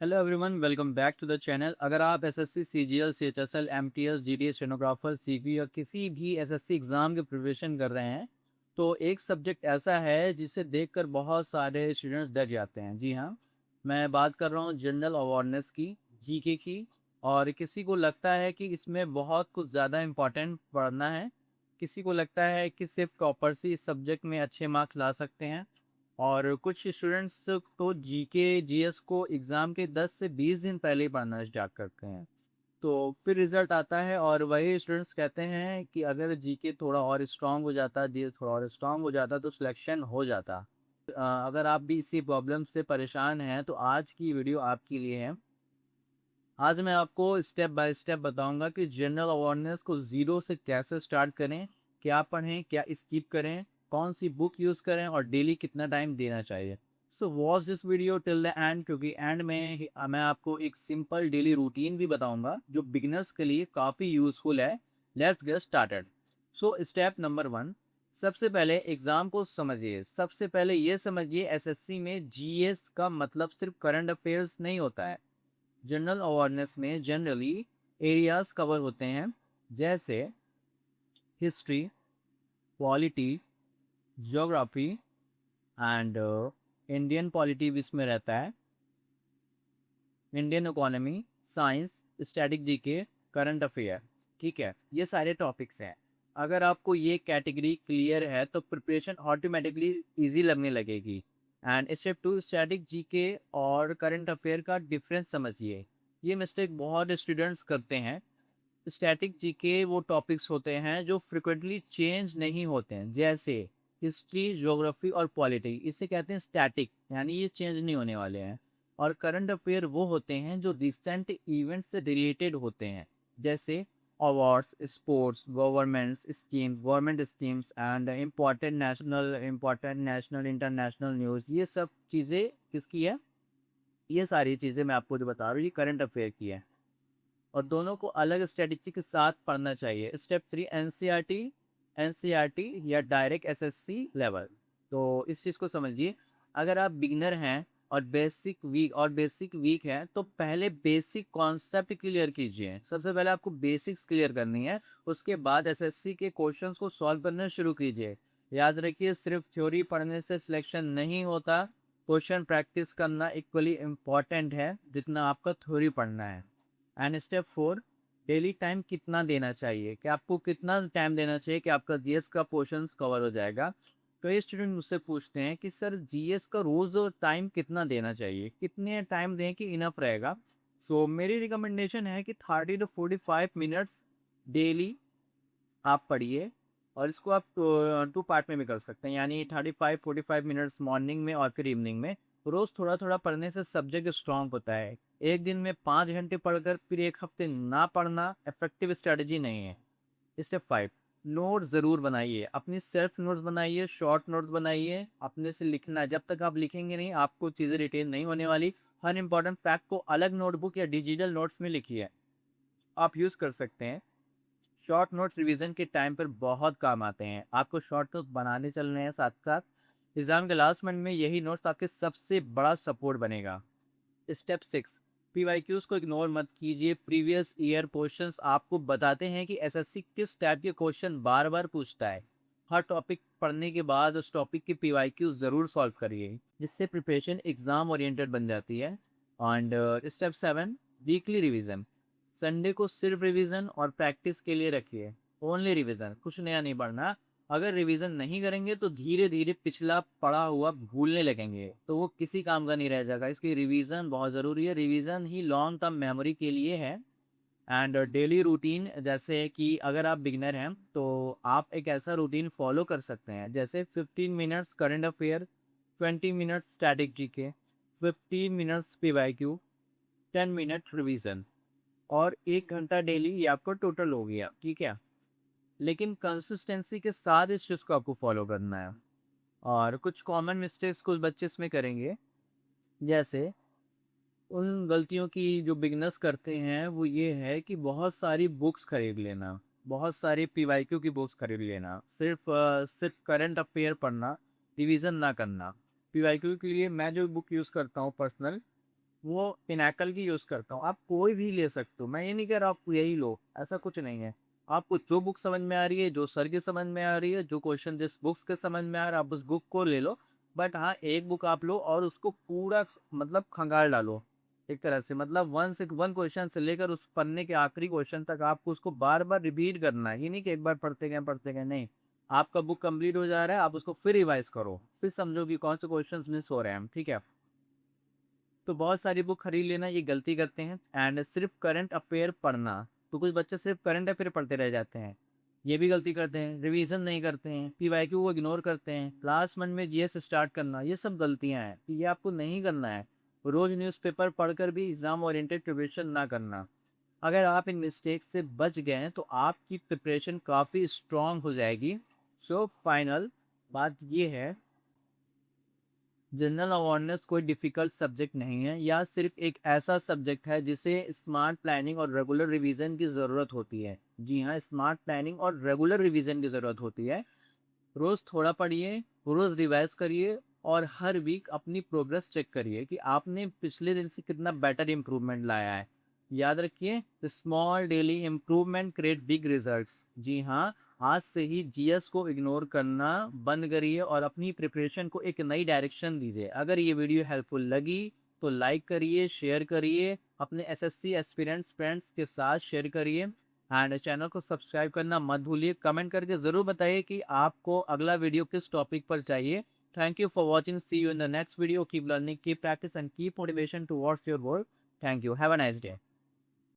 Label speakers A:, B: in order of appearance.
A: Hello everyone, welcome back to the channel. अगर आप SSC, CGL, CHSL, MTS, GDS, stenographer, CP या किसी भी एसएससी एग्ज़ाम की प्रिपरेशन कर रहे हैं तो एक सब्जेक्ट ऐसा है जिसे देखकर बहुत सारे स्टूडेंट्स डर जाते हैं। जी हाँ, मैं बात कर रहा हूँ जनरल अवेयरनेस की, जीके की। और किसी को लगता है कि इसमें बहुत कुछ ज़्यादा इम्पोर्टेंट पढ़ना है, किसी को लगता है कि सिर्फ टॉपर्स ही इस सब्जेक्ट में अच्छे मार्क्स ला सकते हैं। और कुछ स्टूडेंट्स तो जीके जीएस को एग्ज़ाम के 10 से 20 दिन पहले ही पढ़ना स्टार्ट करते हैं। तो फिर रिज़ल्ट आता है और वही स्टूडेंट्स कहते हैं कि अगर जीके थोड़ा और स्ट्रांग हो जाता, जीएस थोड़ा और स्ट्रांग हो जाता तो सिलेक्शन हो जाता। अगर आप भी इसी प्रॉब्लम से परेशान हैं तो आज की वीडियो आपके लिए है। आज मैं आपको स्टेप बाय स्टेप बताऊंगा कि जनरल अवेयरनेस को ज़ीरो से कैसे स्टार्ट करें, क्या पढ़ें, क्या स्किप करें, कौन सी बुक यूज़ करें और डेली कितना टाइम देना चाहिए। So watch this video till the end, क्योंकि एंड में मैं आपको एक सिंपल डेली रूटीन भी बताऊंगा जो बिगिनर्स के लिए काफ़ी यूज़फुल है। Let's get started. So step number 1, सबसे पहले एग्ज़ाम को समझिए। सबसे पहले ये समझिए, एसएससी में जीएस का मतलब सिर्फ करंट अफेयर्स नहीं होता है। जनरल अवेयरनेस में जनरली एरियाज कवर होते हैं, जैसे history, polity, geography and Indian polity भी इसमें रहता है, Indian economy, science, static GK, current affair. ठीक है, ये सारे टॉपिक्स हैं। अगर आपको ये कैटेगरी क्लियर है तो प्रिपरेशन ऑटोमेटिकली इजी लगने लगेगी। एंड स्टेप 2, स्टैटिक जीके और करंट अफेयर का डिफरेंस समझिए। ये मिस्टेक बहुत स्टूडेंट्स करते हैं। स्टैटिक जीके वो टॉपिक्स होते हैं जो फ्रिक्वेंटली चेंज नहीं होते हैं, जैसे हिस्ट्री, ज्योग्राफी और पॉलिटी, इसे कहते हैं स्टैटिक, यानी ये चेंज नहीं होने वाले हैं। और करंट अफेयर वो होते हैं जो रिसेंट इवेंट से रिलेटेड होते हैं, जैसे awards, sports, government schemes and important national international news. ये सब चीज़ें किसकी है? ये सारी चीज़ें मैं आपको जो बता रहा हूँ ये करंट अफेयर की है। और दोनों को अलग स्ट्रेटेजी के साथ पढ़ना चाहिए। स्टेप 3, एनसीईआरटी या डायरेक्ट एसएससी लेवल। तो इस चीज़ को समझिए। अगर आप बिगिनर हैं और बेसिक वीक है तो पहले बेसिक कॉन्सेप्ट क्लियर कीजिए। सबसे पहले आपको बेसिक्स क्लियर करनी है, उसके बाद एसएससी के क्वेश्चंस को सॉल्व करना शुरू कीजिए। याद रखिए, सिर्फ थ्योरी पढ़ने से सिलेक्शन नहीं होता, क्वेश्चन प्रैक्टिस करना इक्वली इम्पॉर्टेंट है जितना आपका थ्योरी पढ़ना है। एंड स्टेप 4, डेली टाइम कितना देना चाहिए, कि आपको कितना टाइम देना चाहिए कि आपका जीएस का पोर्शन कवर हो जाएगा। कई स्टूडेंट मुझसे पूछते हैं कि सर जीएस का रोज़ टाइम कितना देना चाहिए, कितने टाइम दें कि इनफ रहेगा। सो मेरी रिकमेंडेशन है कि 30 to 45 मिनट्स डेली आप पढ़िए। और इसको आप टू पार्ट में भी कर सकते हैं, यानी 35-45 मिनट्स मॉर्निंग में और फिर इवनिंग में। रोज़ थोड़ा थोड़ा पढ़ने से सब्जेक्ट स्ट्रांग होता है। एक दिन में 5 घंटे पढ़कर फिर एक हफ्ते ना पढ़ना इफेक्टिव स्ट्रेटजी नहीं है। स्टेप 5, नोट ज़रूर बनाइए। अपनी सेल्फ नोट्स बनाइए, शॉर्ट नोट्स बनाइए। अपने से लिखना, जब तक आप लिखेंगे नहीं आपको चीज़ें रिटेन नहीं होने वाली। हर इंपॉर्टेंट फैक्ट को अलग नोटबुक या डिजिटल नोट्स में लिखिए, आप यूज़ कर सकते हैं। शॉर्ट नोट्स रिवीजन के टाइम पर बहुत काम आते हैं। आपको शॉर्ट नोट्स बनाने चलने हैं साथ साथ। एग्जाम के लास्ट मिनट में यही नोट्स आपके सबसे बड़ा सपोर्ट बनेगा। स्टेप 6, पीवाईक्यूज को इग्नोर मत कीजिए। प्रीवियस ईयर क्वेश्चंस आपको बताते हैं कि एसएससी किस टाइप के क्वेश्चन बार बार पूछता है। हर टॉपिक पढ़ने के बाद उस टॉपिक की पीवाईक्यूज ज़रूर सॉल्व करिए, जिससे प्रिपरेशन एग्जाम ओरिएंटेड बन जाती है। And step 7, weekly revision. Sunday को सिर्फ रिवीजन और प्रैक्टिस के लिए रखिए। ओनली रिवीजन, कुछ नया नहीं पढ़ना। अगर रिवीजन नहीं करेंगे तो धीरे धीरे पिछला पढ़ा हुआ भूलने लगेंगे, तो वो किसी काम का नहीं रह जाएगा। इसकी रिवीजन बहुत ज़रूरी है, रिवीजन ही लॉन्ग टर्म मेमोरी के लिए है। एंड डेली रूटीन, जैसे कि अगर आप बिगनर हैं तो आप एक ऐसा रूटीन फॉलो कर सकते हैं, जैसे 15 minutes current affair, 20 minutes static GK, 15 minutes PYQ, 10 minute revision और 1 घंटा डेली। ये आपका टोटल हो गया, ठीक है। लेकिन कंसिस्टेंसी के साथ इस चीज़ को आपको फॉलो करना है। और कुछ कॉमन मिस्टेक्स कुछ बच्चे इसमें करेंगे, जैसे उन गलतियों की जो बिगनर्स करते हैं वो ये है कि बहुत सारी बुक्स खरीद लेना, बहुत सारी पीवाईक्यू की बुक्स खरीद लेना, सिर्फ करंट अफेयर पढ़ना, रिवीजन ना करना। पीवाईक्यू के लिए मैं जो बुक यूज़ करता हूँ पर्सनल, वो पिनाकल की यूज़ करता हूँ। आप कोई भी ले सकते हो, मैं ये नहीं कह रहा आप यही लो, ऐसा कुछ नहीं है। आपको जो बुक समझ में आ रही है, जो सर की समझ में आ रही है, जो क्वेश्चन जिस बुक्स के समझ में आ रहा है, आप उस बुक को ले लो। बट हाँ, एक बुक आप लो और उसको पूरा मतलब खंगाल डालो एक तरह से, मतलब वन क्वेश्चन से लेकर उस पन्ने के आखिरी क्वेश्चन तक आपको उसको बार बार रिपीट करना है। ये नहीं कि एक बार पढ़ते गए, नहीं। आपका बुक कंप्लीट हो जा रहा है, आप उसको फिर रिवाइज करो, फिर समझो कि कौन से क्वेश्चंस मिस हो रहे हैं, ठीक है। तो बहुत सारी बुक खरीद लेना, ये गलती करते हैं। एंड सिर्फ करंट अफेयर पढ़ना, तो कुछ बच्चे सिर्फ करंट अफेयर पढ़ते रह जाते हैं, ये भी गलती करते हैं। रिवीजन नहीं करते हैं, पीवाईक्यू को इग्नोर करते हैं, क्लास 1 में जीएस स्टार्ट करना, ये सब गलतियां हैं, ये आपको नहीं करना है। रोज न्यूज़पेपर पढ़कर भी एग्जाम ओरिएंटेड प्रिपरेशन ना करना। अगर आप इन मिस्टेक से बच गए हैं तो आपकी प्रिपरेशन काफ़ी स्ट्रांग हो जाएगी। सो फाइनल बात ये है, जनरल अवेयरनेस कोई डिफ़िकल्ट सब्जेक्ट नहीं है, या सिर्फ एक ऐसा सब्जेक्ट है जिसे स्मार्ट प्लानिंग और रेगुलर रिवीजन की ज़रूरत होती है। जी हाँ, स्मार्ट प्लानिंग और रेगुलर रिवीजन की ज़रूरत होती है। रोज़ थोड़ा पढ़िए, रोज़ रिवाइज करिए, और हर वीक अपनी प्रोग्रेस चेक करिए कि आपने पिछले दिन से कितना बेटर इम्प्रूवमेंट लाया है। याद रखिए, small daily improvement create big results. जी हाँ, आज से ही जीएस को इग्नोर करना बंद करिए और अपनी प्रिपरेशन को एक नई डायरेक्शन दीजिए। अगर ये वीडियो हेल्पफुल लगी तो लाइक करिए, शेयर करिए, अपने एसएससी एस्पिरेंट्स फ्रेंड्स के साथ शेयर करिए, एंड चैनल को सब्सक्राइब करना मत भूलिए। कमेंट करके ज़रूर बताइए कि आपको अगला वीडियो किस टॉपिक पर चाहिए। Thank you for watching, see you in the next video. Keep learning, keep practice and keep motivation towards your work. Thank you, have a nice day.